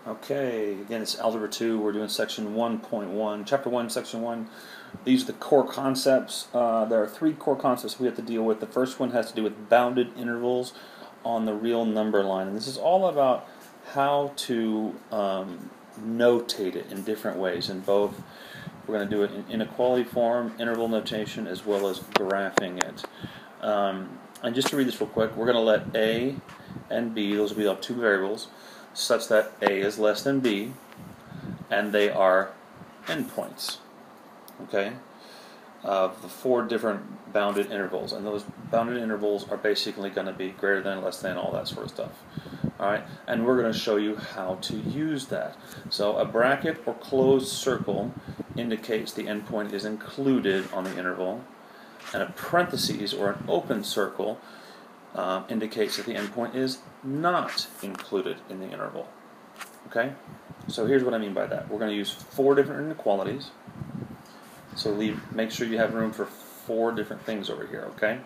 Okay, again, it's Algebra 2. We're doing section 1.1, chapter 1, section 1. These are the core concepts. There are three core concepts we have to deal with. The first one has to do with bounded intervals on the real number line. And this is all about how to notate it in different ways. In both, we're going to do it in inequality form, interval notation, as well as graphing it. And just to read this real quick, we're going to let A and B, those will be our two variables, such that A is less than B, and they are endpoints, okay, of the four different bounded intervals. And those bounded intervals are basically going to be greater than, less than, all that sort of stuff. All right, and we're going to show you how to use that. So a bracket or closed circle indicates the endpoint is included on the interval, and a parentheses or an open circle indicates that the endpoint is not included in the interval. Okay? So here's what I mean by that. We're going to use four different inequalities. So make sure you have room for four different things over here, okay?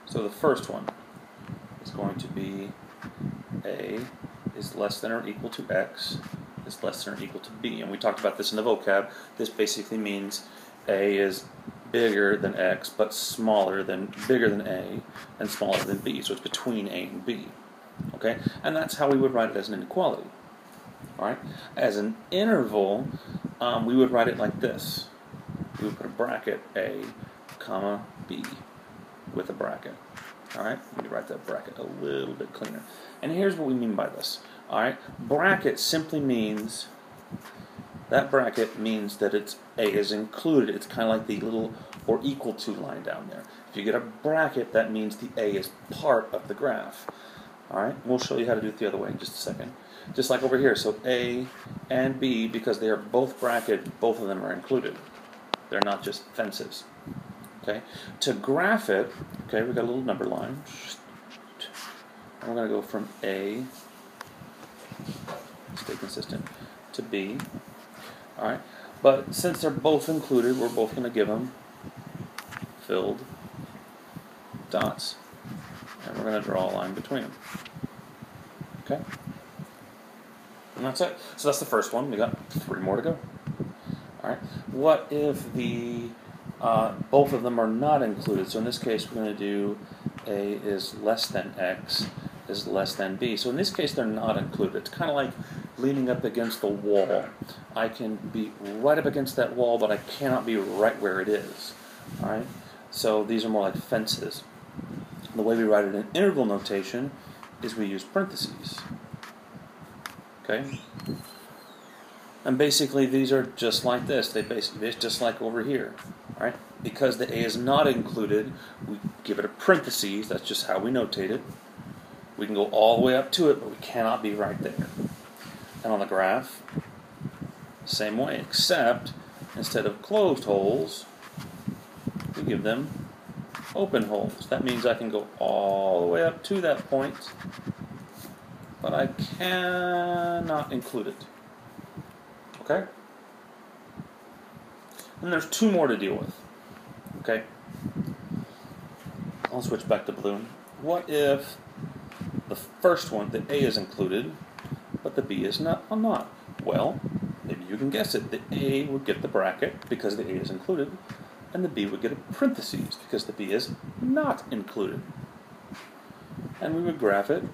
So the first one is going to be A is less than or equal to X is less than or equal to B. And we talked about this in the vocab. This basically means A is bigger than X, but bigger than A, and smaller than B. So it's between A and B. Okay? And that's how we would write it as an inequality. Alright? As an interval, we would write it like this. We would put a bracket A, comma, B, with a bracket. Alright? Let me write that bracket a little bit cleaner. And here's what we mean by this. Alright? Bracket simply means, that bracket means that A is included. It's kind of like the little or equal to line down there. If you get a bracket, that means the A is part of the graph. Alright? We'll show you how to do it the other way in just a second. Just like over here. So A and B, because they are both bracketed, both of them are included. They're not just fences. Okay? To graph it, okay, we've got a little number line. And we're going to go from A, stay consistent, to B. Alright? But since they're both included, we're both going to give them filled dots. And we're going to draw a line between them. Okay? And that's it. So that's the first one. We got three more to go. Alright? What if the both of them are not included? So in this case, we're going to do A is less than X is less than B. So in this case, they're not included. It's kind of like leaning up against the wall. I can be right up against that wall, but I cannot be right where it is. Alright? So these are more like fences. The way we write it in interval notation is we use parentheses. Okay? And basically these are just like this. It's just like over here. Alright? Because the A is not included, we give it a parentheses. That's just how we notate it. We can go all the way up to it, but we cannot be right there. And on the graph, same way, except instead of closed holes, we give them open holes. That means I can go all the way up to that point, but I cannot include it. Okay? And there's two more to deal with. Okay? I'll switch back to blue. What if the first one, the A is included, but the B is not? Well, maybe you can guess it. The A would get the bracket because the A is included, and the B would get a parentheses because the B is not included. And we would graph it.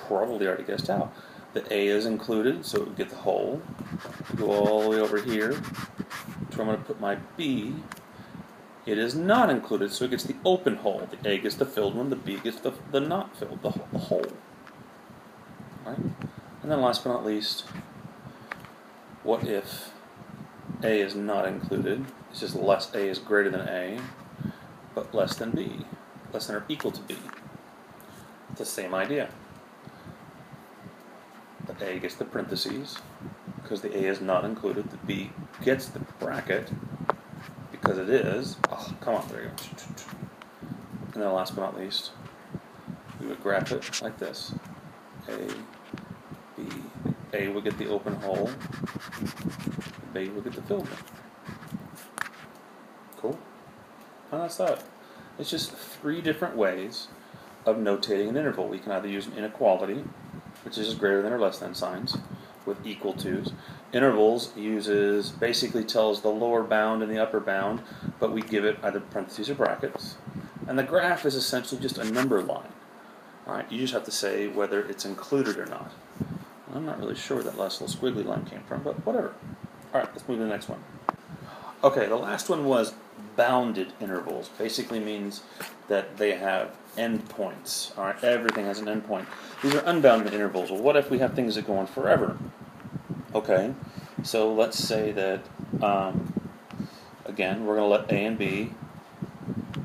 Probably already guessed how. The A is included, so it would get the hole. Go all the way over here to where I'm going to put my B. It is not included, so it gets the open hole. The A gets the filled one, the B gets the not filled, the hole. Right? And then last but not least, what if A is not included? It's just A is greater than A, but less than B. Less than or equal to B. It's the same idea. The A gets the parentheses, because the A is not included. The B gets the bracket, because it is. Oh, come on, there you go. And then last but not least, we would graph it like this. A, B. A would get the open hole. B would get the filled one. Cool? And that's that. It's just three different ways of notating an interval. We can either use an inequality, which is greater than or less than signs, with equal to's. Intervals basically tells the lower bound and the upper bound, but we give it either parentheses or brackets. And the graph is essentially just a number line. All right, you just have to say whether it's included or not. I'm not really sure where that last little squiggly line came from, but whatever. All right, let's move to the next one. Okay, the last one was bounded intervals. Basically means that they have endpoints. All right, everything has an endpoint. These are unbounded intervals. Well, what if we have things that go on forever? Okay, so let's say that, again, we're going to let A and B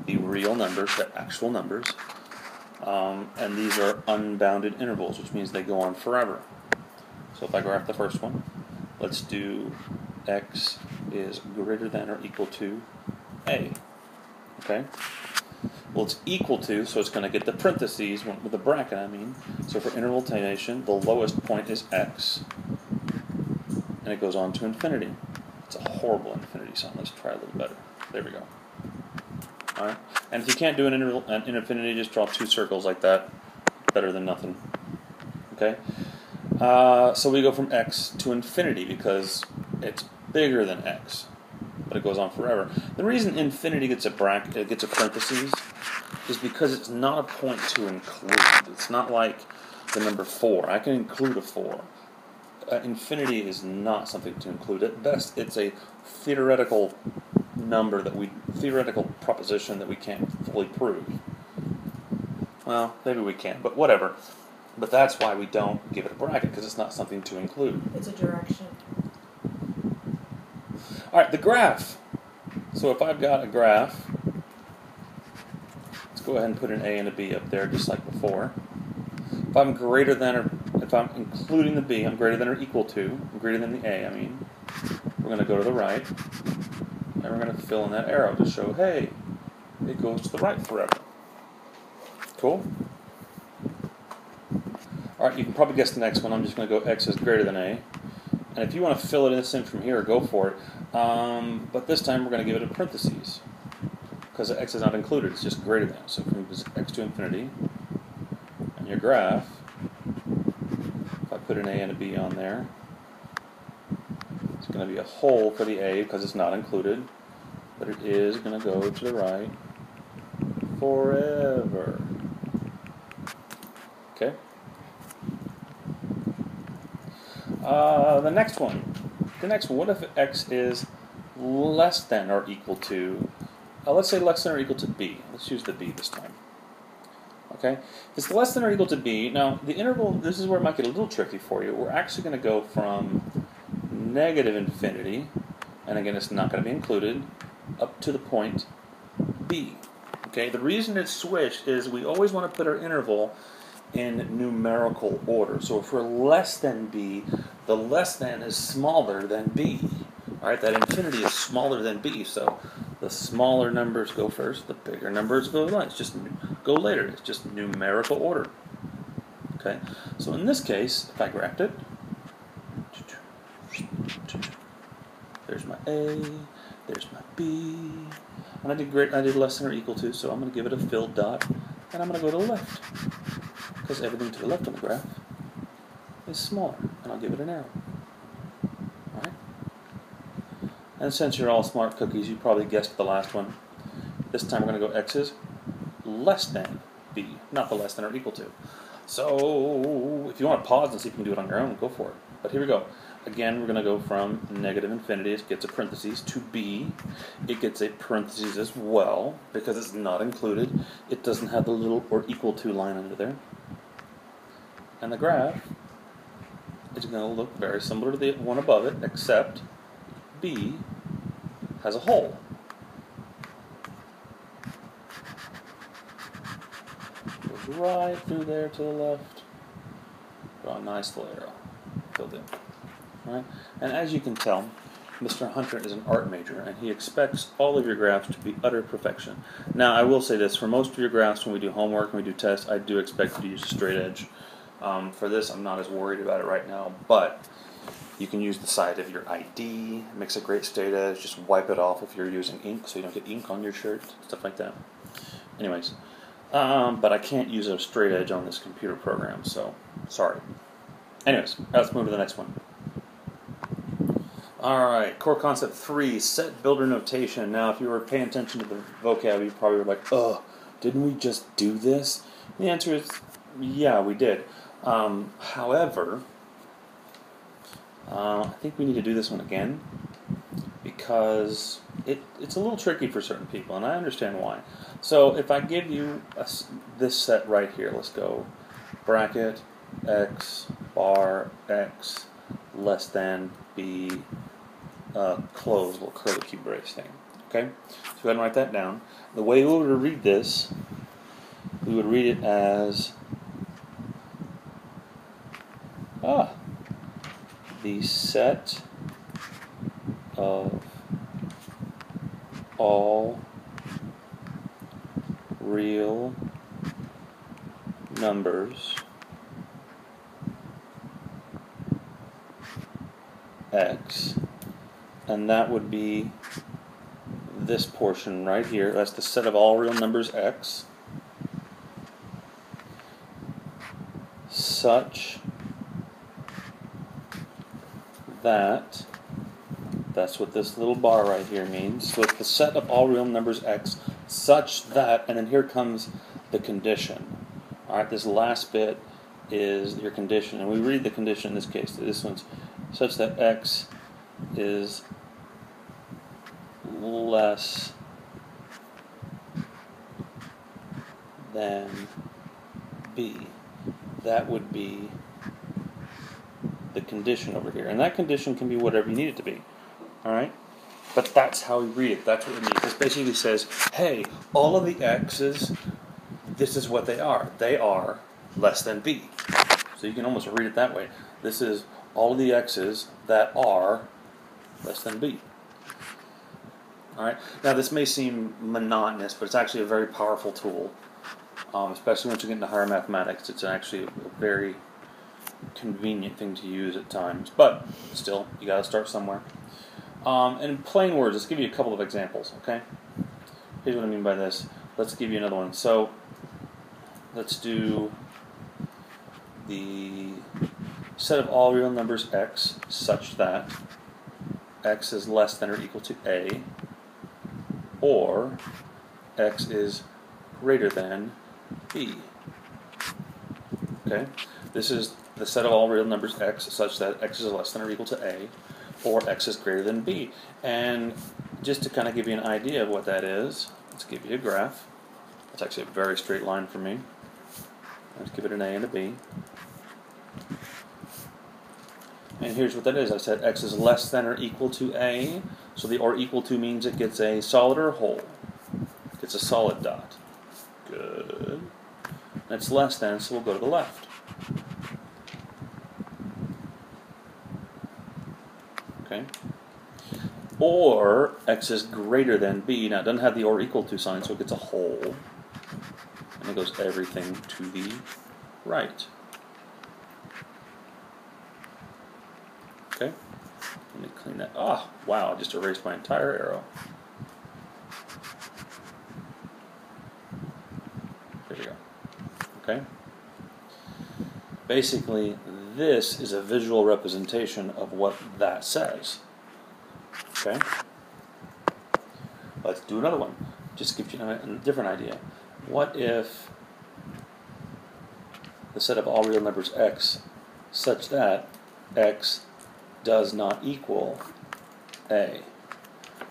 be real numbers, they're actual numbers, and these are unbounded intervals, which means they go on forever. So if I graph the first one, let's do x is greater than or equal to A. Okay? Well, it's equal to, so it's going to get the parentheses, with the bracket, I mean. So for interval notation, the lowest point is x, and it goes on to infinity. It's a horrible infinity sign. Let's try a little better. There we go. All right. And if you can't do an infinity, just draw two circles like that. Better than nothing. Okay? So we go from x to infinity because it's bigger than x, but it goes on forever. The reason infinity gets a bracket, it gets a parentheses, is because it's not a point to include. It's not like the number 4. I can include a 4. Infinity is not something to include. At best, it's a theoretical theoretical proposition that we can't fully prove. Well, maybe we can, but whatever. But that's why we don't give it a bracket, because it's not something to include. It's a direction. All right, the graph. So if I've got a graph, let's go ahead and put an A and a B up there, just like before. If I'm greater than, or if I'm including the B, I'm greater than or equal to, I'm greater than the A, I mean, we're going to go to the right, and we're going to fill in that arrow to show, hey, it goes to the right forever. Cool? All right, you can probably guess the next one. I'm just going to go x is greater than A. And if you want to fill this in from here, go for it. But this time we're going to give it a parentheses, because x is not included. It's just greater than. So from x to infinity, and your graph, if I put an A and a B on there, it's going to be a hole for the A because it's not included, but it is going to go to the right forever. Okay? The next one. What if x is less than or equal to, let's say less than or equal to b. Let's use the b this time. Okay? If it's less than or equal to b, now the interval, this is where it might get a little tricky for you. We're actually going to go from negative infinity, and again it's not going to be included, up to the point b. Okay? The reason it's switched is we always want to put our interval in numerical order. So if we're less than b, the less than is smaller than b. All right, that infinity is smaller than b, so the smaller numbers go first, the bigger numbers go later. It's just go later. It's just numerical order. Okay, so in this case, if I graphed it, there's my A, there's my B, and I did less than or equal to, so I'm going to give it a filled dot, and I'm going to go to the left, because everything to the left on the graph is smaller, and I'll give it an arrow. Alright? And since you're all smart cookies, you probably guessed the last one. This time we're going to go x is less than b, not the less than or equal to. So, if you want to pause and see if you can do it on your own, go for it. But here we go. Again, we're going to go from negative infinity, it gets a parentheses, to b. It gets a parentheses as well, because it's not included. It doesn't have the little or equal to line under there. And the graph is going to look very similar to the one above it, except b has a hole. Goes right through there to the left. Draw a nice little arrow. Filled in. Right? And as you can tell, Mr. Hunter is an art major, and he expects all of your graphs to be utter perfection. Now, I will say this, for most of your graphs, when we do homework and we do tests, I do expect you to use a straight edge. For this, I'm not as worried about it right now, but you can use the side of your ID. It makes a great straight edge. Just wipe it off if you're using ink, so you don't get ink on your shirt, stuff like that. Anyways, but I can't use a straight edge on this computer program, so sorry. Anyways, let's move to the next one. Alright, core concept 3, set builder notation. Now, if you were paying attention to the vocab, you probably were like, ugh, didn't we just do this? The answer is, yeah, we did. However, I think we need to do this one again because it's a little tricky for certain people, and I understand why. So if I give you this set right here, let's go bracket x bar x less than b close, little curly cube brace thing. Okay, so go ahead and write that down. The way we would read this, we would read it as the set of all real numbers x, and that would be this portion right here. That's the set of all real numbers x, such that, that's what this little bar right here means. So it's the set of all real numbers x such that, and then here comes the condition. Alright, this last bit is your condition, and we read the condition in this case. This one's such that x is less than b. That would be the condition over here. And that condition can be whatever you need it to be. Alright? But that's how we read it. That's what it means. This basically says, hey, all of the x's, this is what they are. They are less than b. So you can almost read it that way. This is all of the x's that are less than b. Alright? Now this may seem monotonous, but it's actually a very powerful tool. Especially once you get into higher mathematics. It's actually a very convenient thing to use at times. But still, you got to start somewhere. And in plain words, let's give you a couple of examples, okay? Here's what I mean by this. Let's give you another one. So, let's do the set of all real numbers x such that x is less than or equal to a, or x is greater than b. Okay? This is the set of all real numbers x such that x is less than or equal to a, or x is greater than b. And just to kind of give you an idea of what that is, let's give you a graph. It's actually a very straight line for me. Let's give it an a and a b. And here's what that is. I said x is less than or equal to a. So the or equal to means it gets a solid or a whole. It gets a solid dot. Good. And it's less than, so we'll go to the left. Okay. Or x is greater than b. Now it doesn't have the or equal to sign, so it gets a whole. And it goes everything to the right. Okay. Let me clean that. Ah, wow, I just erased my entire arrow. There we go. Okay. Basically, this is a visual representation of what that says. Okay? Let's do another one. Just to give you a different idea. What if the set of all real numbers x such that x does not equal a?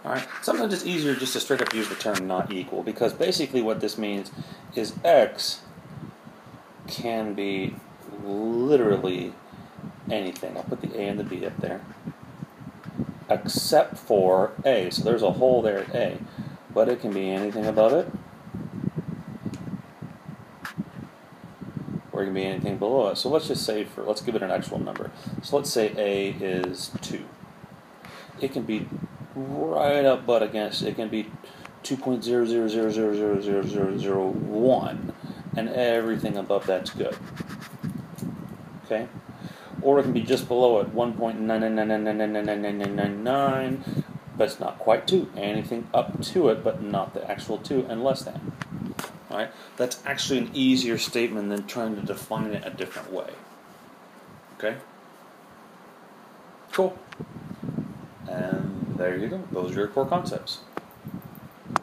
Alright? Sometimes it's easier just to straight up use the term not equal, because basically what this means is x can be literally anything. I'll put the a and the b up there. Except for a. So there's a hole there at a. But it can be anything above it, or it can be anything below it. So let's just say, let's give it an actual number. So let's say a is 2. It can be right up butt against, it can be 2.000000001, and everything above that's good. Okay? Or it can be just below it, 1.999999999, but it's not quite 2. Anything up to it, but not the actual 2, and less than. Alright? That's actually an easier statement than trying to define it a different way. Okay? Cool. And there you go. Those are your core concepts.